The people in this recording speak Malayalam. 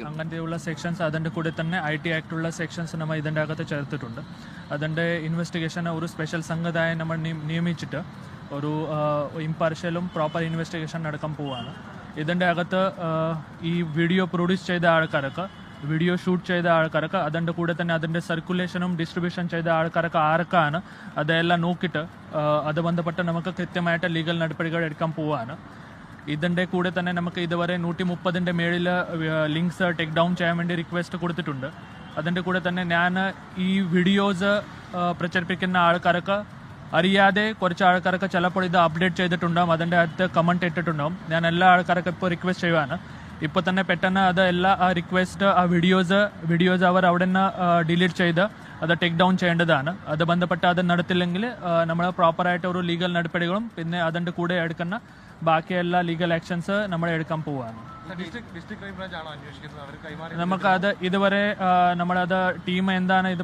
അങ്ങനത്തെയുള്ള സെക്ഷൻസ് അതിൻ്റെ കൂടെ തന്നെ IT ആക്ടുള്ള സെക്ഷൻസ് നമ്മൾ ഇതിൻ്റെ അകത്ത് ചേർത്തിട്ടുണ്ട്. അതിൻ്റെ ഇൻവെസ്റ്റിഗേഷൻ ഒരു സ്പെഷ്യൽ സംഘതായി നമ്മൾ നിയമിച്ചിട്ട് ഒരു ഇംപാർഷ്യലും പ്രോപ്പർ ഇൻവെസ്റ്റിഗേഷൻ നടക്കാൻ പോവുകയാണ്. ഇതിൻ്റെ അകത്ത് ഈ വീഡിയോ പ്രൊഡ്യൂസ് ചെയ്ത ആൾക്കാർക്ക്, വീഡിയോ ഷൂട്ട് ചെയ്ത ആൾക്കാർക്ക്, അതിൻ്റെ കൂടെ തന്നെ അതിൻ്റെ സർക്കുലേഷനും ഡിസ്ട്രിബ്യൂഷൻ ചെയ്ത ആൾക്കാർക്ക് ആർക്കാണ് അതെല്ലാം നോക്കിയിട്ട് അത് ബന്ധപ്പെട്ട് നമുക്ക് കൃത്യമായിട്ട് ലീഗൽ നടപടികൾ എടുക്കാൻ പോവുകയാണ്. ഇതിൻ്റെ കൂടെ തന്നെ നമുക്ക് ഇതുവരെ 130ൻ്റെ മേളിൽ ലിങ്ക്സ് ടേക്ക് ഡൗൺ ചെയ്യാൻ വേണ്ടി റിക്വസ്റ്റ് കൊടുത്തിട്ടുണ്ട്. അതിൻ്റെ കൂടെ തന്നെ ഞാൻ ഈ വീഡിയോസ് പ്രചരിപ്പിക്കുന്ന ആൾക്കാർക്ക് അറിയാതെ കുറച്ച് ആൾക്കാർക്ക് ചിലപ്പോൾ ഇത് അപ്ഡേറ്റ് ചെയ്തിട്ടുണ്ടാകും, അതിൻ്റെ അകത്ത് കമൻറ്റ് ഇട്ടിട്ടുണ്ടാകും. ഞാൻ എല്ലാ ആൾക്കാർക്കും ഇപ്പോൾ റിക്വസ്റ്റ് ചെയ്യുവാണ്, ഇപ്പോൾ തന്നെ പെട്ടെന്ന് അത് ആ റിക്വസ്റ്റ് ആ വീഡിയോസ് അവർ അവിടെ നിന്ന് ഡിലീറ്റ് ചെയ്ത് അത് ടേക്ക് ഡൗൺ ചെയ്യേണ്ടതാണ്. അത് ബന്ധപ്പെട്ട് അത് നടത്തില്ലെങ്കിൽ നമ്മൾ പ്രോപ്പറായിട്ട് ഒരു ലീഗൽ നടപടികളും പിന്നെ അതിൻ്റെ കൂടെ എടുക്കുന്ന ബാക്കി എല്ലാ ലീഗൽ ആക്ഷൻസ് നമ്മൾ എടുക്കാൻ പോവുകയാണ്. നമുക്കത് ഇതുവരെ നമ്മളത് ടീം എന്താണ് ഇത്